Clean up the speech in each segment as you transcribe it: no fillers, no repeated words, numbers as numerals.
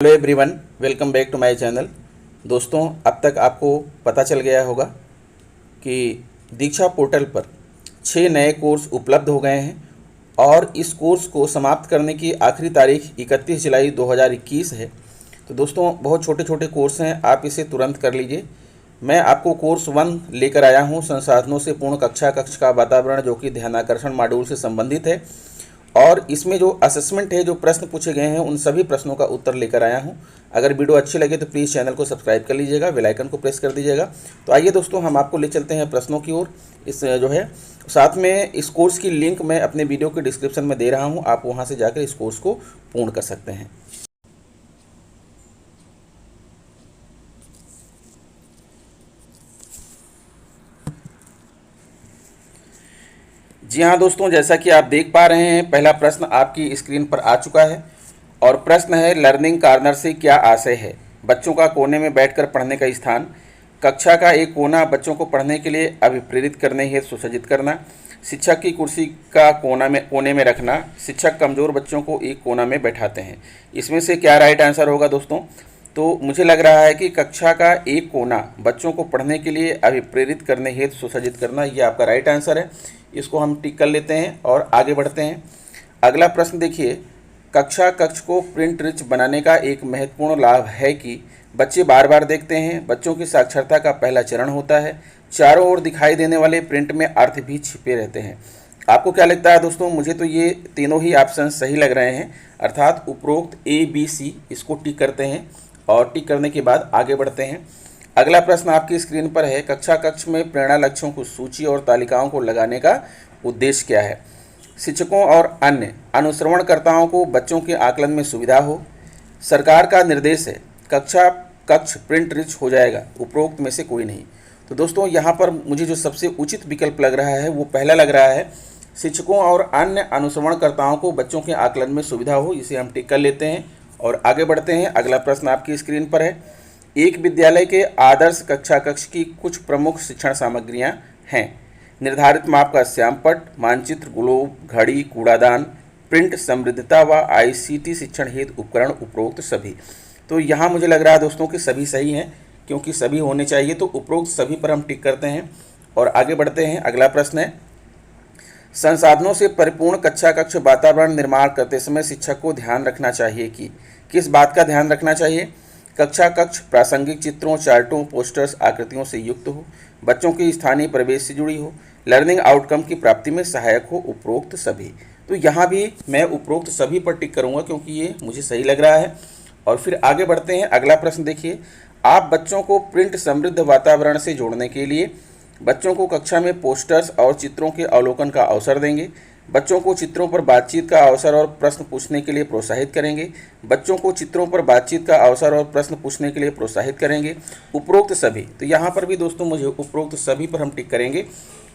Hello everyone, welcome back to my channel. दोस्तों, अब तक आपको पता चल गया होगा कि दीक्षा पोर्टल पर 6 नए कोर्स उपलब्ध हो गए हैं और इस कोर्स को समाप्त करने की आखिरी तारीख 31 जुलाई 2021 है। तो दोस्तों, बहुत छोटे छोटे कोर्स हैं, आप इसे तुरंत कर लीजिए। मैं आपको कोर्स 1 लेकर आया हूं, संसाधनों से पूर्ण कक्षा कक्ष का वातावरण, जो कि ध्यानाकर्षण मॉड्यूल से संबंधित है। और इसमें जो असेसमेंट है, जो प्रश्न पूछे गए हैं, उन सभी प्रश्नों का उत्तर लेकर आया हूं। अगर वीडियो अच्छी लगे तो प्लीज़ चैनल को सब्सक्राइब कर लीजिएगा, बेल आइकन को प्रेस कर दीजिएगा। तो आइए दोस्तों, हम आपको ले चलते हैं प्रश्नों की ओर। इस जो है साथ में इस कोर्स की लिंक मैं अपने वीडियो के डिस्क्रिप्शन में दे रहा हूँ, आप वहाँ से जाकर इस कोर्स को पूर्ण कर सकते हैं। जी हाँ दोस्तों, जैसा कि आप देख पा रहे हैं, पहला प्रश्न आपकी स्क्रीन पर आ चुका है और प्रश्न है, लर्निंग कॉर्नर से क्या आशय है? बच्चों का कोने में बैठकर पढ़ने का स्थान, कक्षा का एक कोना बच्चों को पढ़ने के लिए अभिप्रेरित करने हेतु सुसज्जित करना, शिक्षक की कुर्सी का कोने में रखना, शिक्षक कमज़ोर बच्चों को एक कोना में बैठाते हैं। इसमें से क्या राइट आंसर होगा दोस्तों? तो मुझे लग रहा है कि कक्षा का एक कोना बच्चों को पढ़ने के लिए अभिप्रेरित करने हेतु सुसज्जित करना, ये आपका राइट आंसर है। इसको हम टिक कर लेते हैं और आगे बढ़ते हैं। अगला प्रश्न देखिए, कक्षा कक्ष को प्रिंट रिच बनाने का एक महत्वपूर्ण लाभ है कि बच्चे बार बार देखते हैं, बच्चों की साक्षरता का पहला चरण होता है, चारों ओर दिखाई देने वाले प्रिंट में अर्थ भी छिपे रहते हैं। आपको क्या लगता है दोस्तों? मुझे तो ये तीनों ही ऑप्शन सही लग रहे हैं, अर्थात उपरोक्त ABC, इसको टिक करते हैं और टिक करने के बाद आगे बढ़ते हैं। अगला प्रश्न आपकी स्क्रीन पर है, कक्षा कक्ष में प्रेरणा लक्ष्यों को सूची और तालिकाओं को लगाने का उद्देश्य क्या है? शिक्षकों और अन्य अनुश्रवणकर्ताओं को बच्चों के आकलन में सुविधा हो। सरकार का निर्देश है, कक्षा कक्ष प्रिंट रिच हो जाएगा, उपरोक्त में से कोई नहीं। तो दोस्तों, यहाँ पर मुझे जो सबसे उचित विकल्प लग रहा है वो पहला लग रहा है, शिक्षकों और अन्य अनुश्रवणकर्ताओं को बच्चों के आकलन में सुविधा हो। इसे हम टिक कर लेते हैं और आगे बढ़ते हैं। अगला प्रश्न आपकी स्क्रीन पर है, एक विद्यालय के आदर्श कक्षा कक्ष की कुछ प्रमुख शिक्षण सामग्रियां हैं। निर्धारित माप का श्यामपट्ट, मानचित्र, ग्लोब, घड़ी, कूड़ादान, प्रिंट, समृद्धता व ICT शिक्षण हेतु उपकरण, उपरोक्त सभी। तो यहाँ मुझे लग रहा है दोस्तों कि सभी सही हैं, क्योंकि सभी होने चाहिए। तो उपरोक्त सभी पर हम टिक करते हैं और आगे बढ़ते हैं। अगला प्रश्न है, संसाधनों से परिपूर्ण कक्षा कक्ष वातावरण निर्माण करते समय शिक्षक को ध्यान रखना चाहिए कि किस बात का ध्यान रखना चाहिए? कक्षा कक्ष प्रासंगिक चित्रों, चार्टों, पोस्टर्स, आकृतियों से युक्त हो, बच्चों की स्थानीय परिवेश से जुड़ी हो, लर्निंग आउटकम की प्राप्ति में सहायक हो, उपरोक्त सभी। तो यहाँ भी मैं उपरोक्त सभी पर टिक करूँगा, क्योंकि ये मुझे सही लग रहा है। और फिर आगे बढ़ते हैं। अगला प्रश्न देखिए, आप बच्चों को प्रिंट समृद्ध वातावरण से जोड़ने के लिए बच्चों को कक्षा में पोस्टर्स और चित्रों के अवलोकन का अवसर देंगे, बच्चों को चित्रों पर बातचीत का अवसर और प्रश्न पूछने के लिए प्रोत्साहित करेंगे, बच्चों को चित्रों पर बातचीत का अवसर और प्रश्न पूछने के लिए प्रोत्साहित करेंगे, उपरोक्त सभी। तो यहाँ पर भी दोस्तों मुझे उपरोक्त सभी पर हम टिक करेंगे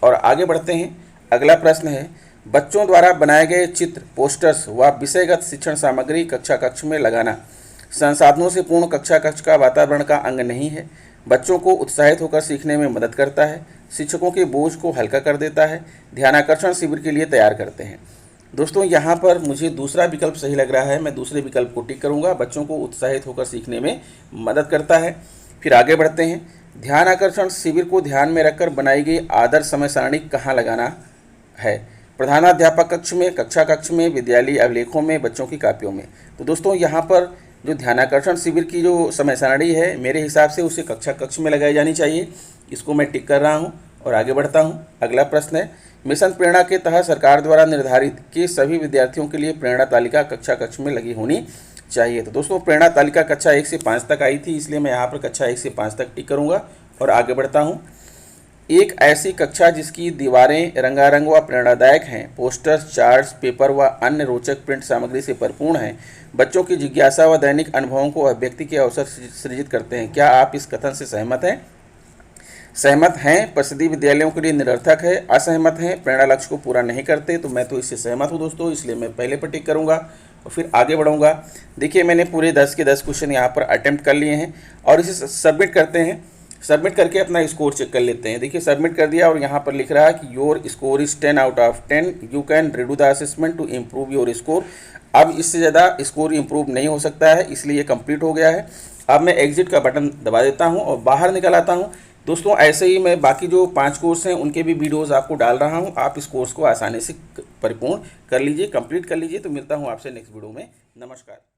और आगे बढ़ते हैं। अगला प्रश्न है, बच्चों द्वारा बनाए गए चित्र, पोस्टर्स व विषयगत शिक्षण सामग्री कक्षा कक्ष में लगाना संसाधनों से पूर्ण कक्षा कक्ष का वातावरण का अंग नहीं है, बच्चों को उत्साहित होकर सीखने में मदद करता है, शिक्षकों के बोझ को हल्का कर देता है, ध्यानाकर्षण शिविर के लिए तैयार करते हैं। दोस्तों, यहाँ पर मुझे दूसरा विकल्प सही लग रहा है, मैं दूसरे विकल्प को टिक करूँगा, बच्चों को उत्साहित होकर सीखने में मदद करता है। फिर आगे बढ़ते हैं। ध्यानाकर्षण शिविर को ध्यान में रखकर बनाई गई आदर्श समय सारणी कहाँ लगाना है? प्रधानाध्यापक कक्ष में, कक्षा कक्ष में, विद्यालय अभिलेखों में, बच्चों की कापियों में। तो दोस्तों, यहाँ पर जो ध्यानाकर्षण शिविर की जो समय सारणी है, मेरे हिसाब से उसे कक्षा कक्ष में लगाई जानी चाहिए। इसको मैं टिक कर रहा हूँ और आगे बढ़ता हूँ। अगला प्रश्न है, मिशन प्रेरणा के तहत सरकार द्वारा निर्धारित कि सभी विद्यार्थियों के लिए प्रेरणा तालिका कक्षा कक्ष में लगी होनी चाहिए। तो दोस्तों, प्रेरणा तालिका कक्षा 1 से 5 तक आई थी, इसलिए मैं यहाँ पर कक्षा 1 से 5 तक टिक करूँगा और आगे बढ़ता हूँ। एक ऐसी कक्षा जिसकी दीवारें रंगारंग व प्रेरणादायक हैं, पोस्टर्स, चार्ट्स, पेपर व अन्य रोचक प्रिंट सामग्री से परिपूर्ण हैं, बच्चों की जिज्ञासा व दैनिक अनुभवों को अभिव्यक्ति के अवसर सृजित करते हैं। क्या आप इस कथन से सहमत हैं? सहमत हैं, परिषदीय विद्यालयों के लिए निरर्थक है। असहमत हैं, प्रेरणा लक्ष्य को पूरा नहीं करते। तो मैं तो इससे सहमत हूँ दोस्तों, इसलिए मैं पहले पर टिक करूँगा और फिर आगे बढ़ूँगा। देखिए, मैंने पूरे 10 के 10 क्वेश्चन यहाँ पर अटेम्प्ट कर लिए हैं और इसे सबमिट करते हैं। सबमिट करके अपना स्कोर चेक कर लेते हैं। देखिए, सबमिट कर दिया और यहाँ पर लिख रहा है कि your score is 10 out of 10, you can redo the assessment to improve your score. अब इससे ज़्यादा स्कोर इम्प्रूव नहीं हो सकता है, इसलिए ये कंप्लीट हो गया है। अब मैं एग्जिट का बटन दबा देता हूँ और बाहर निकल आता हूँ। दोस्तों ऐसे ही मैं बाकी जो 5 कोर्स हैं उनके भी वीडियोज़ आपको डाल रहा हूँ, आप इस कोर्स को आसानी से परिपूर्ण कर लीजिए, कंप्लीट कर लीजिए। तो मिलता हूँ आपसे नेक्स्ट वीडियो में। नमस्कार।